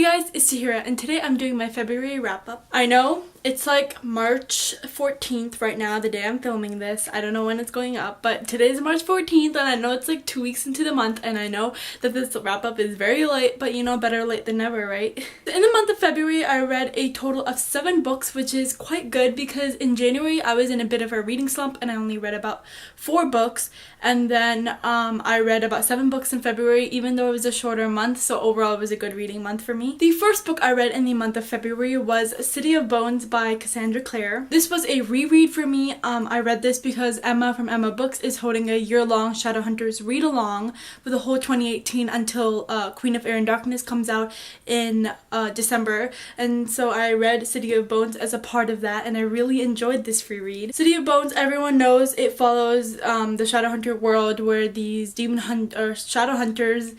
guys, it's Tahira, and today I'm doing my February wrap-up. I know, it's like March 14th right now, the day I'm filming this. I don't know when it's going up, but today's March 14th, and I know it's like 2 weeks into the month, and I know that this wrap-up is very late, but you know, better late than never, right? In the month of February, I read a total of 7 books, which is quite good because in January, I was in a bit of a reading slump, and I only read about 4 books, and then I read about 7 books in February, even though it was a shorter month, so overall it was a good reading month for me. The first book I read in the month of February was City of Bones by Cassandra Clare. This was a reread for me. I read this because Emma from Emma Books is holding a year-long Shadowhunters read-along for the whole 2018 until Queen of Air and Darkness comes out in December, and so I read City of Bones as a part of that, and I really enjoyed this free read. City of Bones, everyone knows, it follows the Shadowhunter world where these Shadowhunters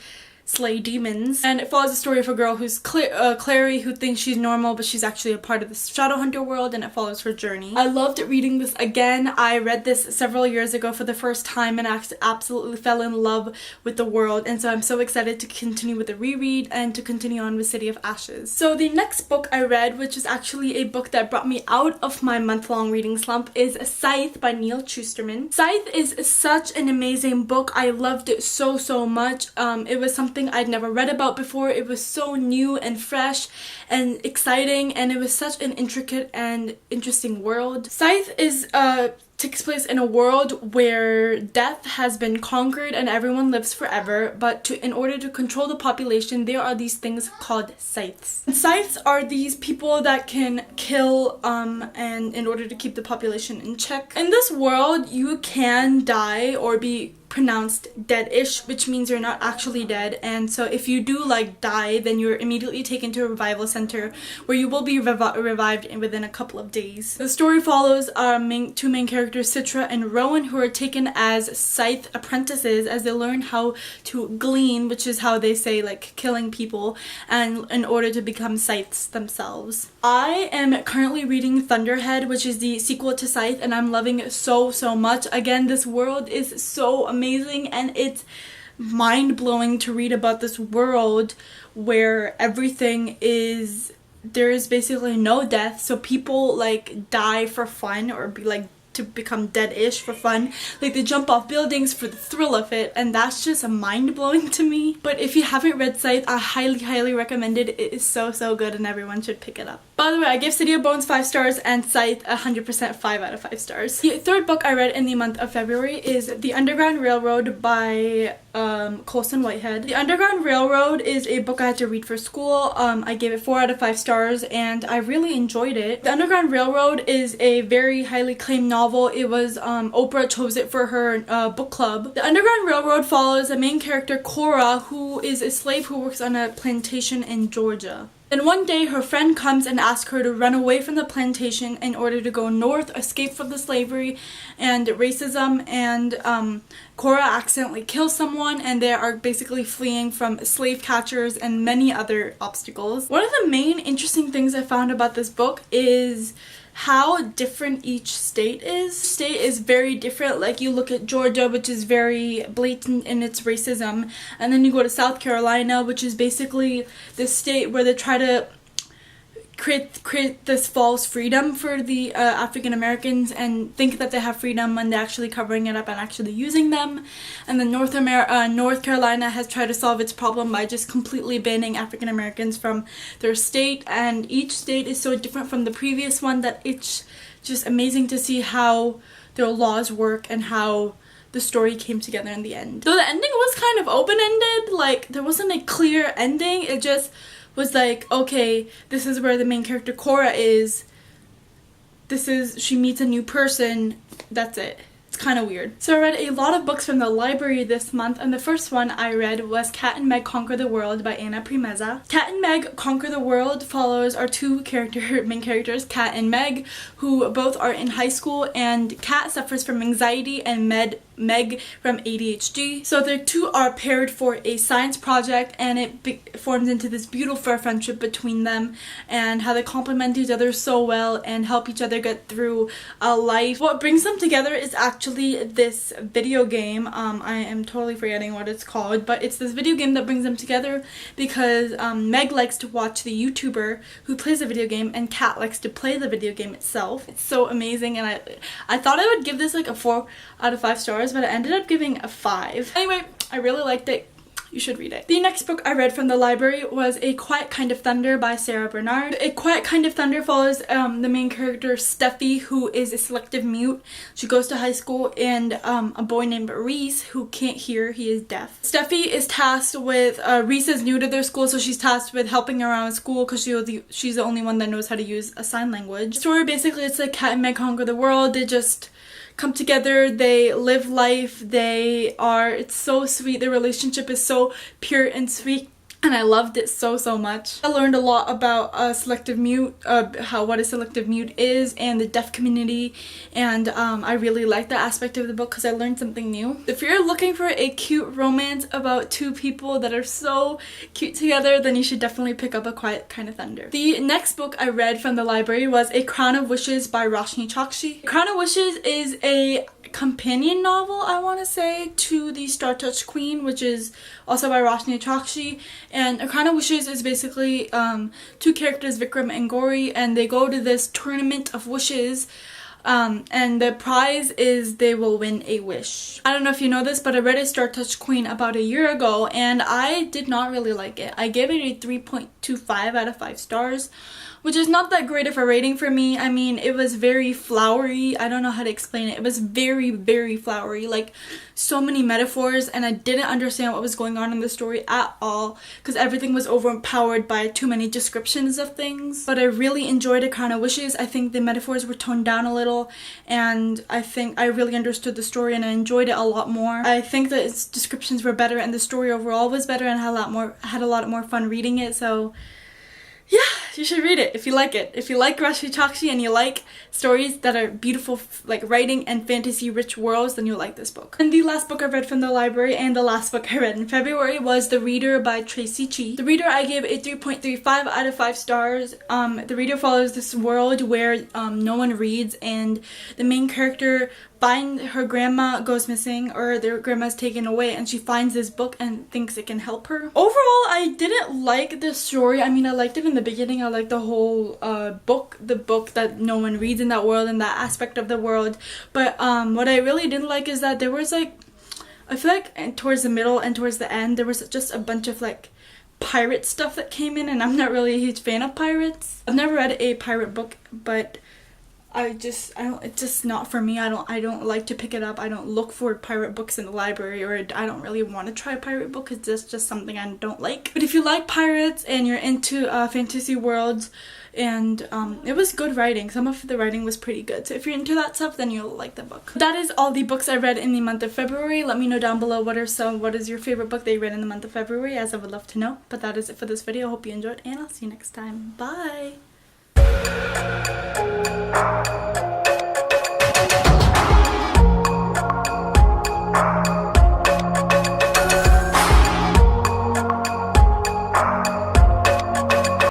slay demons, and it follows the story of a girl who's Clary, who thinks she's normal but she's actually a part of the Shadowhunter world, and it follows her journey. I loved reading this again. I read this several years ago for the first time and absolutely fell in love with the world, and so I'm so excited to continue with the reread and to continue on with City of Ashes. So the next book I read, which is actually a book that brought me out of my month-long reading slump, is Scythe by Neil Shusterman. Scythe is such an amazing book. I loved it so much. It was something I'd never read about before. It was so new and fresh and exciting, and it was such an intricate and interesting world. Scythe takes place in a world where death has been conquered and everyone lives forever, but in order to control the population, there are these things called scythes. And scythes are these people that can kill and in order to keep the population in check. In this world, you can die or be pronounced dead-ish, which means you're not actually dead, and so if you do die, then you're immediately taken to a revival center where you will be revived within a couple of days. The story follows our two main characters, Citra and Rowan, who are taken as scythe apprentices as they learn how to glean, which is how they say killing people, and in order to become scythes themselves. I am currently reading Thunderhead, which is the sequel to Scythe, and I'm loving it so much. Again, this world is so amazing, and it's mind-blowing to read about this world where everything is, there is basically no death, so people die for fun or to become dead-ish for fun. They jump off buildings for the thrill of it, and that's just mind-blowing to me. But if you haven't read Scythe, I highly recommend it. It is so good, and everyone should pick it up. By the way, I gave City of Bones 5 stars and Scythe 100% 5 out of 5 stars. The third book I read in the month of February is The Underground Railroad by Colson Whitehead. The Underground Railroad is a book I had to read for school. I gave it 4 out of 5 stars, and I really enjoyed it. The Underground Railroad is a very highly acclaimed novel. It was Oprah chose it for her book club. The Underground Railroad follows the main character Cora, who is a slave who works on a plantation in Georgia. Then one day her friend comes and asks her to run away from the plantation in order to go north, escape from the slavery and racism, and Cora accidentally kills someone, and they are basically fleeing from slave catchers and many other obstacles. One of the main interesting things I found about this book is how different each state is. State is very different. You look at Georgia, which is very blatant in its racism, and then you go to South Carolina, which is basically the state where they try to create this false freedom for the African Americans and think that they have freedom when they're actually covering it up and actually using them. And then North Carolina has tried to solve its problem by just completely banning African Americans from their state, and each state is so different from the previous one that it's just amazing to see how their laws work and how the story came together in the end. Though the ending was kind of open-ended, there wasn't a clear ending, it just was okay, this is where the main character Cora is. She meets a new person. That's it. It's kind of weird. So I read a lot of books from the library this month, and the first one I read was Cat and Meg Conquer the World by Anna Primezza. Cat and Meg Conquer the World follows our two main characters, Cat and Meg, who both are in high school, and Cat suffers from anxiety and Meg from ADHD. So the two are paired for a science project, and it forms into this beautiful friendship between them, and how they complement each other so well and help each other get through life. What brings them together is actually actually this video game. I am totally forgetting what it's called, but it's this video game that brings them together because Meg likes to watch the YouTuber who plays the video game, and Kat likes to play the video game itself. It's so amazing, and I thought I would give this like a 4 out of 5 stars, but I ended up giving a 5. Anyway, I really liked it. You should read it. The next book I read from the library was A Quiet Kind of Thunder by Sarah Bernard. A Quiet Kind of Thunder follows the main character Steffi, who is a selective mute. She goes to high school, and a boy named Reese who can't hear, he is deaf. Steffi is tasked with, Reese is new to their school, so she's tasked with helping around school because she's the only one that knows how to use a sign language. The story basically, it's like Cat and Meg Conquer the World. They just come together, they live life, it's so sweet, their relationship is so pure and sweet, and I loved it so much. I learned a lot about selective mute, what a selective mute is, and the deaf community, and I really liked that aspect of the book because I learned something new. If you're looking for a cute romance about two people that are so cute together, then you should definitely pick up A Quiet Kind of Thunder. The next book I read from the library was A Crown of Wishes by Roshni Chokshi. A Crown of Wishes is a companion novel, I want to say, to the Star Touch Queen, which is also by Roshni Chokshi. And A Crown of Wishes is basically two characters, Vikram and Gauri, and they go to this tournament of wishes, and the prize is they will win a wish. I don't know if you know this, but I read a Star Touch Queen about a year ago, and I did not really like it. I gave it a 3.25 out of 5 stars. Which is not that great of a rating for me. I mean, it was very flowery. I don't know how to explain it. It was very flowery. Like, so many metaphors, and I didn't understand what was going on in the story at all because everything was overpowered by too many descriptions of things. But I really enjoyed A Crown of Wishes. I think the metaphors were toned down a little, and I think I really understood the story and I enjoyed it a lot more. I think that its descriptions were better and the story overall was better, and had a lot more fun reading it. So yeah, you should read it if you like it. If you like Roshni Chokshi and you like stories that are beautiful, like writing and fantasy rich worlds, then you'll like this book. And the last book I read from the library, and the last book I read in February, was The Reader by Tracy Chee. The Reader I gave a 3.35 out of 5 stars. The Reader follows this world where no one reads, and the main character her grandma goes missing, or their grandma's taken away, and she finds this book and thinks it can help her. Overall, I didn't like the story. I mean, I liked it in the beginning. I liked the whole the book that no one reads in that world and that aspect of the world. But what I really didn't like is that there was like, I feel like towards the middle and towards the end, there was just a bunch of like pirate stuff that came in, and I'm not really a huge fan of pirates. I've never read a pirate book, but it's just not for me. I don't like to pick it up. I don't look for pirate books in the library, or I don't really want to try a pirate book because that's just something I don't like. But if you like pirates and you're into fantasy worlds, and it was good writing. Some of the writing was pretty good. So if you're into that stuff, then you'll like the book. That is all the books I read in the month of February. Let me know down below what is your favorite book that you read in the month of February, as I would love to know. But that is it for this video. Hope you enjoyed, and I'll see you next time. Bye!